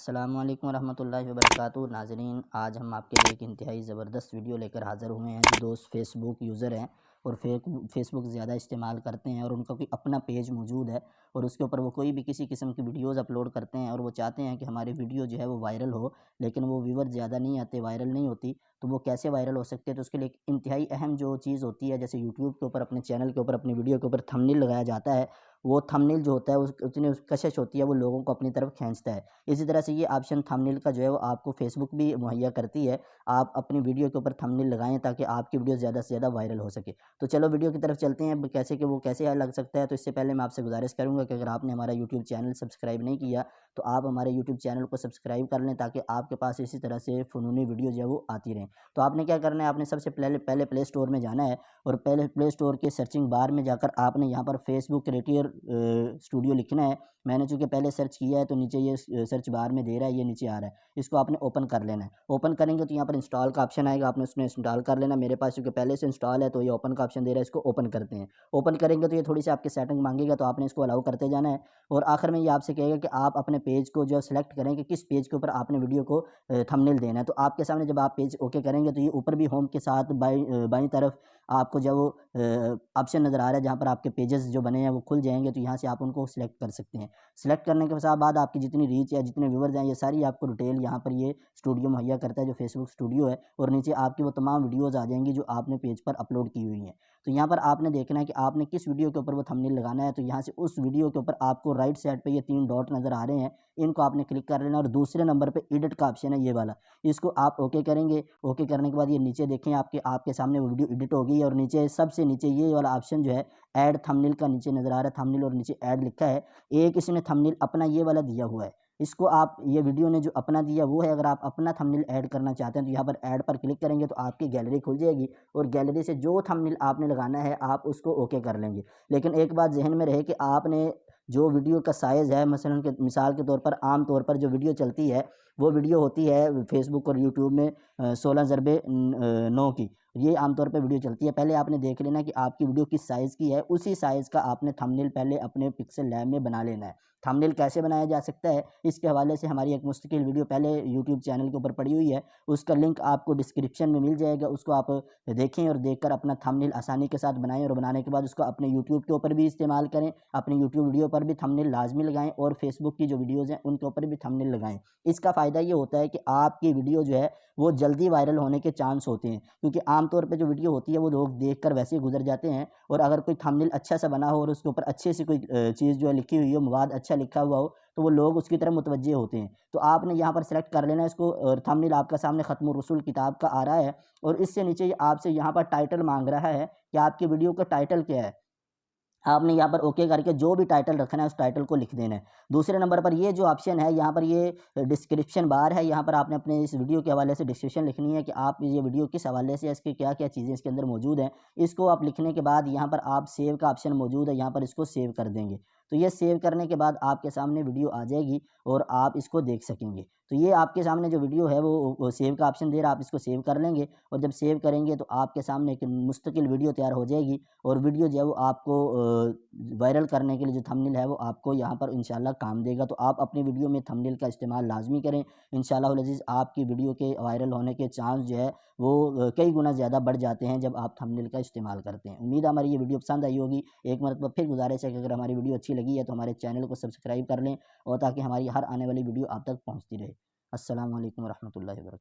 अस्सलामु अलैकुम रहमतुल्लाहि व बरकातुहू। नाज़रीन, आज हम आपके लिए एक इंतहाई ज़बरदस्त वीडियो लेकर हाज़िर हुए हैं। जो दोस्त फेसबुक यूज़र हैं और फेसबुक ज़्यादा इस्तेमाल करते हैं और उनका कोई अपना पेज मौजूद है और उसके ऊपर वो कोई भी किसी किस्म की वीडियोज़ अपलोड करते हैं और वो चाहते हैं कि हमारी वीडियो जो है वो वायरल हो, लेकिन वो व्यूवर ज़्यादा नहीं आते, वायरल नहीं होती, तो वो कैसे वायरल हो सकते हैं? तो उसके लिए एक इंतहाई अहम जो चीज़ होती है, जैसे यूट्यूब के ऊपर अपने चैनल के ऊपर अपनी वीडियो के ऊपर थंबनेल लगाया जाता है, वो थंबनेल जो होता है उस उतनी उस कशिश होती है, वो लोगों को अपनी तरफ खींचता है। इसी तरह से ये ऑप्शन थंबनेल का जो है वो आपको फेसबुक भी मुहैया करती है। आप अपनी वीडियो के ऊपर थंबनेल लगाएँ ताकि आपकी वीडियो ज़्यादा से ज़्यादा वायरल हो सके। तो चलो वीडियो की तरफ चलते हैं, कैसे कि वो कैसे लग सकता है। तो इससे पहले मैं आपसे गुज़ारिश करूँगा कि अगर आपने हमारा यूट्यूब चैनल सब्सक्राइब नहीं किया, तो आप हमारे यूट्यूब चैनल को सब्सक्राइब कर लें ताकि आपके पास इसी तरह से फ़नूनी वीडियो जो है वो आती रहें। तो आपने क्या करना है, आपने सबसे पहले पहले प्ले स्टोर में जाना है और पहले प्ले स्टोर के सर्चिंग बार में जाकर आपने यहाँ पर फेसबुक क्रिएटर स्टूडियो लिखना है। मैंने चूँकि पहले सर्च किया है तो नीचे ये सर्च बार में दे रहा है, ये नीचे आ रहा है। इसको आपने ओपन कर लेना है। ओपन करेंगे तो यहाँ पर इंस्टॉल का ऑप्शन आएगा, आपने उसमें इंस्टॉल कर लेना है। मेरे पास चूँकि पहले से इंस्टॉल है तो ये ओपन का ऑप्शन दे रहा है, इसको ओपन करते हैं। ओपन करेंगे तो ये थोड़ी-सी आपकी सेटिंग माँगेगा, तो आपने इसको अलाउ करते जाना है और आखिर में ये आपसे कहेगा कि आप अपने पेज को जो है सेलेक्ट करें कि किस पेज के ऊपर आपने वीडियो को थंबनेल देना है। तो आपके सामने जब आप पेज ओके करेंगे तो ये ऊपर भी होम के साथ बाईं तरफ आपको जो वो ऑप्शन नज़र आ रहा है जहाँ पर आपके पेजेस जो बने हैं वो खुल जाएँगे, तो यहाँ से आप उनको सिलेक्ट कर सकते हैं। सिलेक्ट करने के बाद आपकी जितनी रीच या जितने व्यूअर्स हैं, ये सारी आपको डिटेल यहाँ पर ये स्टूडियो मुहैया करता है, जो फेसबुक स्टूडियो है, और नीचे आपकी वो तमाम वीडियोज़ आ जाएँगी जो आपने पेज पर अपलोड की हुई हैं। तो यहाँ पर आपने देखना है कि आपने किस वीडियो के ऊपर वो थंबनेल लगाना है, तो यहाँ से उस वीडियो के ऊपर आपको राइट साइड पे ये 3 डॉट नज़र आ रहे हैं, इनको आपने क्लिक कर लेना और दूसरे नंबर पे एडिट का ऑप्शन है ये वाला, इसको आप ओके करेंगे। ओके करने के बाद ये नीचे देखें आपके आपके सामने वो वीडियो एडिट हो गई है और नीचे सबसे नीचे ये वाला ऑप्शन जो है ऐड थंबनेल का नीचे नज़र आ रहा है, थंबनेल और नीचे ऐड लिखा है। एक इसने थंबनेल अपना ये वाला दिया हुआ है, इसको आप ये वीडियो ने जो अपना दिया वो है, अगर आप अपना थंबनेल ऐड करना चाहते हैं तो यहाँ पर ऐड पर क्लिक करेंगे तो आपकी गैलरी खुल जाएगी और गैलरी से जो थंबनेल आपने लगाना है आप उसको ओके कर लेंगे। लेकिन एक बात ज़हन में रहे कि आपने जो वीडियो का साइज़ है, मसलन के मिसाल के तौर पर आम तौर पर जो वीडियो चलती है, वो वीडियो होती है फेसबुक और यूट्यूब में 16 ज़रबे 9 की। ये आमतौर पे वीडियो चलती है। पहले आपने देख लेना कि आपकी वीडियो किस साइज़ की है, उसी साइज़ का आपने थंबनेल पहले अपने पिक्सेल लैब में बना लेना है। थंबनेल कैसे बनाया जा सकता है, इसके हवाले से हमारी एक मुस्तकिल वीडियो पहले यूट्यूब चैनल के ऊपर पड़ी हुई है, उसका लिंक आपको डिस्क्रिप्शन में मिल जाएगा। उसको आप देखें और देखकर अपना थंबनेल आसानी के साथ बनाएँ और बनाने के बाद उसको अपने यूट्यूब के ऊपर भी इस्तेमाल करें, अपनी यूट्यूब वीडियो पर भी थंबनेल लाज़मी लगाएँ और फेसबुक की जो वीडियोज़ हैं, उनके ऊपर भी थंबनेल लगाएँ। इसका फ़ायदा ये होता है कि आपकी वीडियो जो है, वो जल्दी वायरल होने के चांस होते हैं, क्योंकि आम तौर पे जो वीडियो होती है, वो लोग देखकर वैसे ही गुज़र जाते हैं और अगर कोई थंबनेल अच्छा सा बना हो और उसके ऊपर अच्छे से कोई चीज़ जो है लिखी हुई हो, मवाद अच्छा लिखा हुआ हो, तो वो लोग उसकी तरफ मुतवज्जे होते हैं। तो आपने यहाँ पर सेलेक्ट कर लेना है इसको और थंबनेल आपका सामने खत्मुर रसूल किताब का आ रहा है और इससे नीचे ये आपसे यहाँ पर टाइटल माँग रहा है कि आपकी वीडियो का टाइटल क्या है? आपने यहाँ पर ओके करके जो भी टाइटल रखना है उस टाइटल को लिख देना है। दूसरे नंबर पर ये जो ऑप्शन है, यहाँ पर ये डिस्क्रिप्शन बार है, यहाँ पर आपने अपने इस वीडियो के हवाले से डिस्क्रिप्शन लिखनी है कि आप ये वीडियो किस हवाले से है, इसकी क्या-क्या चीज़ें इसके अंदर मौजूद हैं। इसको आप लिखने के बाद यहाँ पर आप सेव का ऑप्शन मौजूद है, यहाँ पर इसको सेव कर देंगे। तो ये सेव करने के बाद आपके सामने वीडियो आ जाएगी और आप इसको देख सकेंगे। तो ये आपके सामने जो वीडियो है वो सेव का ऑप्शन दे रहा है, आप इसको सेव कर लेंगे और जब सेव करेंगे तो आपके सामने एक मुस्तकिल वीडियो तैयार हो जाएगी और वीडियो जो है वो आपको वायरल करने के लिए जो थंबनेल है वो आपको यहाँ पर इंशाल्लाह काम देगा। तो आप अपनी वीडियो में थंबनेल का इस्तेमाल लाज़मी करें। इंशाअल्लाहुल अज़ीज़ आपकी वीडियो के वायरल होने के चांस जो है वो कई गुना ज़्यादा बढ़ जाते हैं जब आप थंबनेल का इस्तेमाल करते हैं। उम्मीद है हमारी ये वीडियो पसंद आई होगी। एक मरतबा फिर गुज़ारिश है कि अगर हमारी वीडियो अच्छी लगी है तो हमारे चैनल को सब्सक्राइब कर लें और ताकि हमारी हर आने वाली वीडियो आप तक पहुँचती रहे। अस्सलामु अलैकुम व रहमतुल्लाहि व बरकातहू।